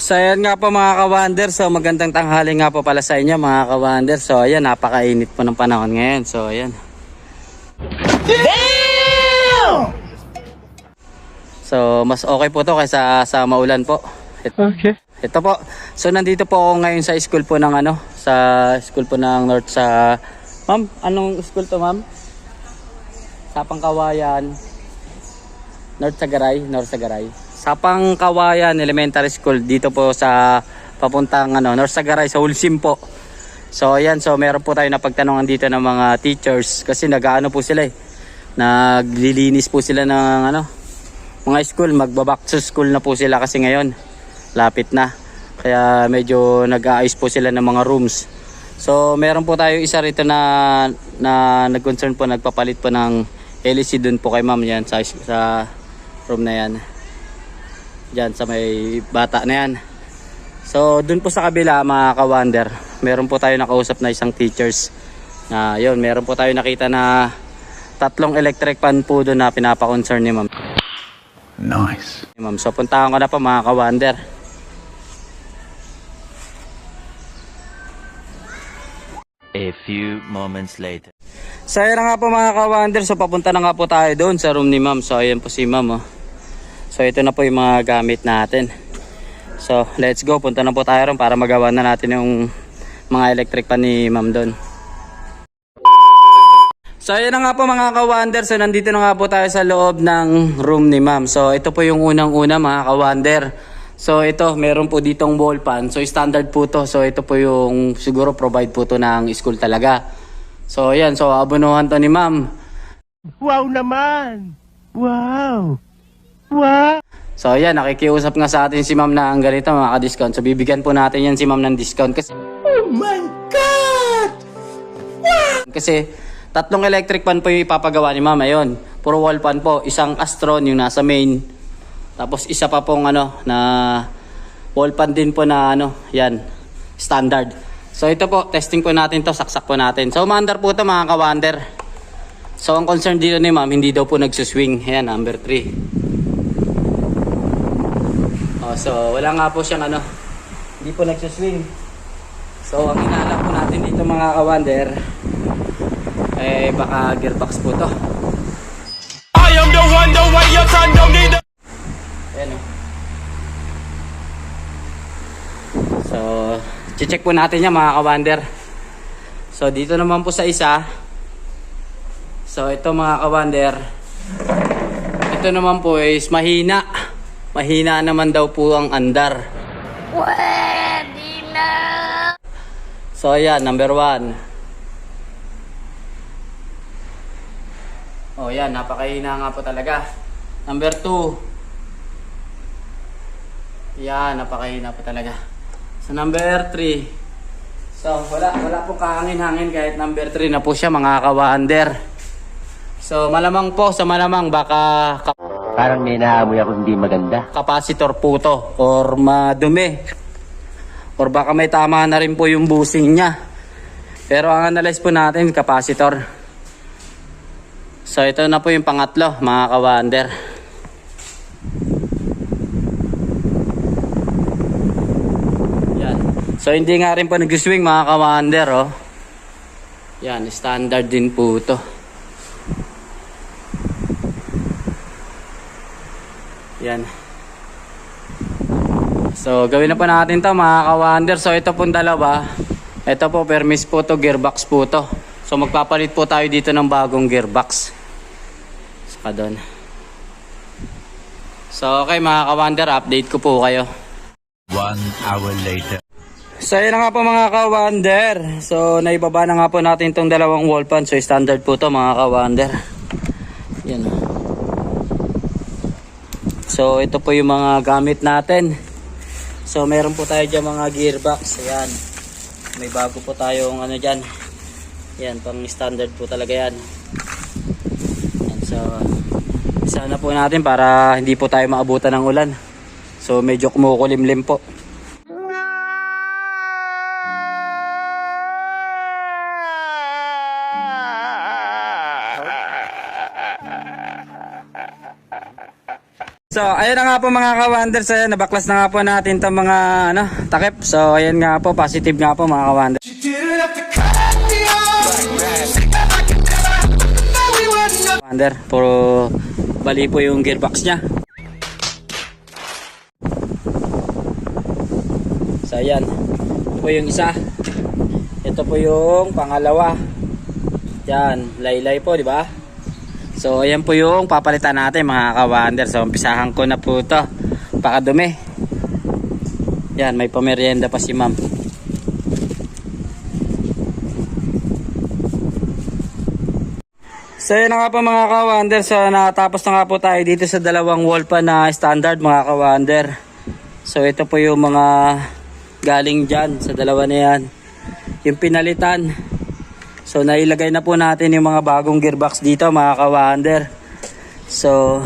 So ayan nga po mga ka-Wander, so magandang tanghali nga po pala sa inyo mga ka-Wander. So ayan, napakainit po ng panahon ngayon. So ayan. Damn! So mas okay po to kaysa sa maulan po. Okay. Ito po. So nandito po ako ngayon sa school po ng sa school po ng North sa Ma'am, anong school to ma'am? Sa Pangkawayan. North Sagaray. Sa Pangkawayan Elementary School dito po sa papuntang North Sagaray sa Ulsim po. So ayan, so meron po tayo napagtanungan dito ng mga teachers kasi nag-aano po sila naglilinis po sila ng mga school, magba-back to school na po sila kasi ngayon lapit na. Kaya medyo nag-aayos po sila ng mga rooms. So meron po tayo isa rito na nag-concern po, nagpapalit po ng LEC dun po kay ma'am yan sa room na yan. Diyan sa may bata na yan. So dun po sa kabila mga ka-Wander, meron po tayo nakausap na isang teachers na yun, meron po tayo nakita na 3 electric fan po doon na pinapa-concern ni ma'am. Nice. Ma'am, so puntahan ko na po mga ka-Wander. A few moments later. So ayan na nga po mga ka-Wander, so papunta na nga po tayo doon sa room ni ma'am. So ayan po si ma'am So ito na po yung mga gamit natin. So let's go, punta na po tayo ron para magawa na natin yung mga electric pan ni ma'am doon. So ayan na nga po mga ka-Wander, so nandito na nga po tayo sa loob ng room ni ma'am. So ito po yung unang-una mga ka-Wander. So ito, meron po ditong wall fan. So standard po to. So ito po yung siguro provide po to ng school talaga. So ayan, so abonohan to ni ma'am. Wow naman! Wow! Wow! So ayan, nakikiusap nga sa atin si ma'am na ang ganito mga ka-discount. So bibigyan po natin yan si ma'am ng discount kasi Oh my God! Kasi 3 electric fan po yung ipapagawa ni ma'am. Ayun, puro wall fan po. Isang Astron yung nasa main. Tapos isa pa pong na wall fan din po na yan, standard. So ito po, testing po natin to, saksak po natin. So umaandar po ito mga ka-Wander. So ang concern dito ni ma'am, hindi daw po nagsuswing. Ayan, number 3. So wala nga po siyang hindi po nagsuswing. So ang inaalala po natin dito mga ka-Wander, baka gearbox po to. I am the one, the way your son don't need a... Ayan So check po natin yan mga ka-Wander. So dito naman po sa isa. So ito mga ka-Wander, ito naman po is mahina. Mahina naman daw po ang andar. Pwede na. So ayan, number 1. Oh yan, napakahina nga po talaga. Number 2. Yan, napakahina po talaga. So number 3. So wala po kahangin-hangin kahit number 3 na po siya mga ka-Wander. So malamang po, sa malamang baka Parang may naamoy ako hindi maganda. capacitor po to or madumi. Or baka may tama na rin po yung busing niya. Pero ang analyze po natin, capacitor. So ito na po yung pangatlo mga ka-Wander. Yan. So hindi nga rin po nag-swing mga ka-Wander Yan, standard din po ito. Yan. So gawin na po natin to mga ka-Wander. So ito pong dalawa. Ito po permis po to, gearbox po to. So magpapalit po tayo dito ng bagong gearbox. Saka doon. So okay mga ka-Wander, update ko po kayo. 1 hour later. So yun na nga po mga ka-Wander. So naibaba na nga po natin itong dalawang wall fan. So standard po to mga ka-Wander. Yan. So ito po yung mga gamit natin. So meron po tayo dyan mga gearbox. Ayan. May bago po tayong dyan. Yan, pang standard po talaga yan. Yan. So isa na po natin para hindi po tayo maabutan ng ulan. So medyo kumukulimlim po. So So, ayun na nga po mga ka-wonder. So, ayan, nabaklas na nga po natin itong mga takip. So, ayan nga po, positive nga po mga ka-wonder. Wonder, puro bali po yung gearbox niya. So, ayan. Ito po yung isa. Ito po yung pangalawa. Yan, laylay po, di ba? So, ayan po yung papalitan natin mga ka-wonder. So, umpisahan ko na po ito. Pakadumi. Yan, may pamerienda pa si ma'am. So, ayan na nga po mga ka-wonder. So, nakatapos na nga po tayo dito sa dalawang wall pa na standard mga ka-wonder. So, ito po yung mga galing dyan sa dalawa na yan. Yung pinalitan. So, nailagay na po natin yung mga bagong gearbox dito mga ka-wonder. So,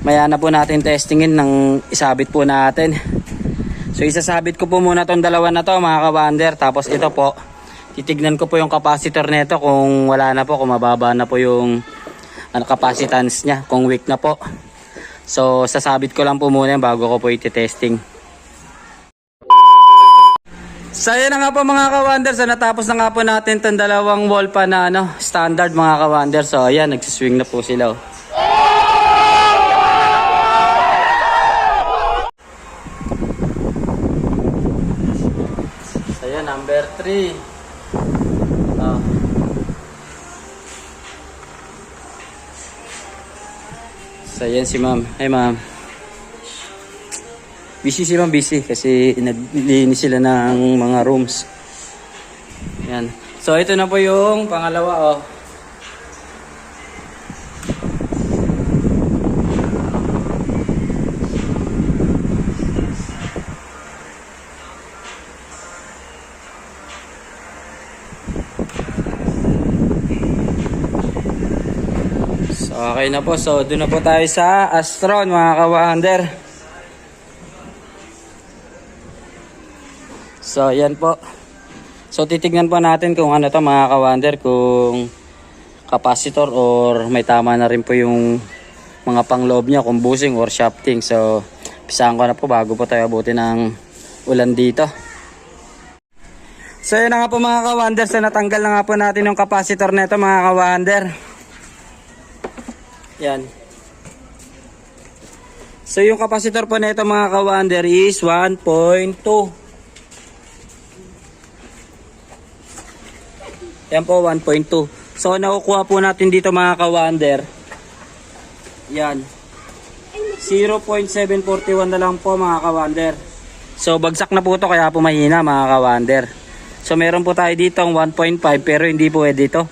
maya na po natin testingin ng isabit po natin. So, isasabit ko po muna tong dalawa na to mga ka-wonder. Tapos ito po, titignan ko po yung capacitor nito kung wala na po, kung mababa na po yung capacitance niya, kung weak na po. So, sasabit ko lang po muna bago ko po iti-testing. So ayan na nga po mga ka-wonder. So natapos na nga po natin itong dalawang wall pa na standard mga ka-wonder. So ayan, nagsiswing na po sila. So ayan, number 3. So ayan si ma'am. Hi ma'am. Busy si ma'am, busy kasi naglinis sila ng mga rooms. Yan. So ito na po yung pangalawa So okay na po. So doon na po tayo sa Astron mga ka-wonder. So, yan po. So, titignan po natin kung ano to mga ka-wonder, kung capacitor or may tama na rin po yung mga pangloob niya, kung bushing or shafting. So, pisahan ko na po bago po tayo abutin ng ulan dito. So, yun na nga po mga ka-wonder. So, natanggal na nga po natin yung capacitor nito mga ka-wonder. Yan. So, yung capacitor po nito mga ka-wonder is 1.2. Yan po, 1.2. So, nakukuha po natin dito mga ka-wonder. Yan. 0.741 na lang po mga ka-wonder. So, bagsak na po ito kaya po mahina mga ka-wonder. So, meron po tayo dito 1.5 pero hindi po pwede ito.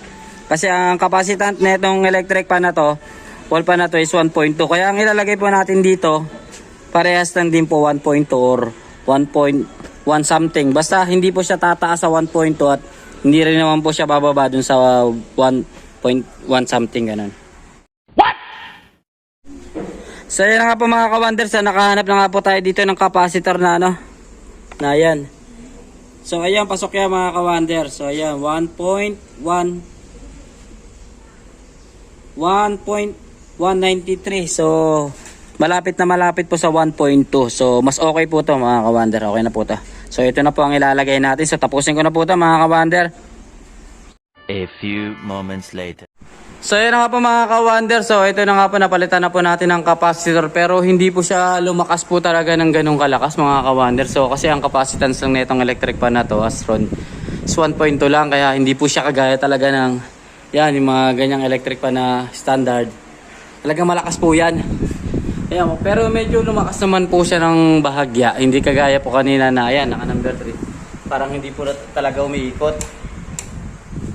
Kasi ang capacitance na itong electric pan na to, wall pan na to is 1.2. Kaya ang ilalagay po natin dito, parehas lang din po 1.2 or 1.1 something. Basta hindi po siya tataas sa 1.2 at hindi rin naman po siya bababa dun sa 1.1 something ganun. What? So yan nga po mga ka-wonder. So nakahanap na nga po tayo dito ng capacitor na na yan. So ayan, pasok yan mga ka-wonder. So ayan, 1.193. So malapit po sa 1.2. So mas okay po to mga ka-wonder. Okay na po to. So ito na po ang ilalagay natin. So tapusin ko na po ito mga ka-wonder. A few moments later. So yun na nga po mga ka-wonder. So ito na nga po, napalitan na po natin ng capacitor. Pero hindi po siya lumakas po talaga ng ganong kalakas mga ka-wonder. So kasi ang capacitance lang nitong electric pan na to, Astron, is 1.2 lang. Kaya hindi po siya kagaya talaga ng yan, yung mga ganyang electric pan na standard. Talagang malakas po yan. Ayan, pero medyo lumakas naman po siya ng bahagya. Hindi kagaya po kanina na ayan, naka number 3. Parang hindi po talaga umiikot.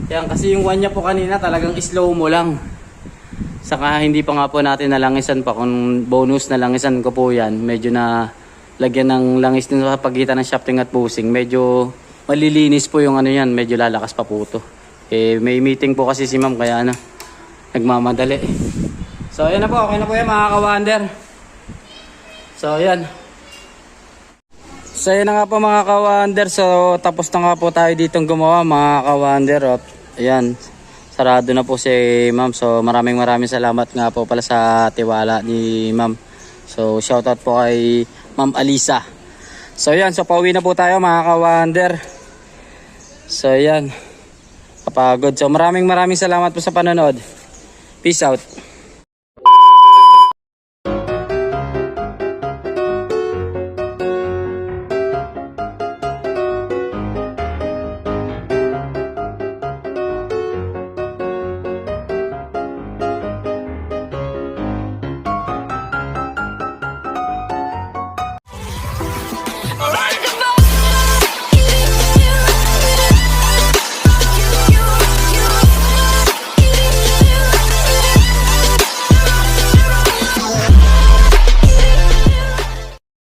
Ayan, kasi yung 1 niya po kanina talagang slow mo lang. Saka hindi pa nga po natin nalangisan pa. Kung bonus na langisan ko po yan, medyo na lagyan ng langis din sa pagitan ng shafting at bushing. Medyo malilinis po yung ano yan, medyo lalakas pa po ito. May meeting po kasi si ma'am kaya nagmamadali. So ayan na po, okay na po yan mga ka-wonder. So ayan. So ayan na nga po mga ka-wonder. So tapos na nga po tayo ditong gumawa mga ka-wonder. Ayan, sarado na po si ma'am. So maraming salamat nga po pala sa tiwala ni ma'am. So shoutout po kay Ma'am Alisa. So yan, so pauwi na po tayo mga ka-wonder. So yan, kapagod. So maraming salamat po sa panonood. Peace out.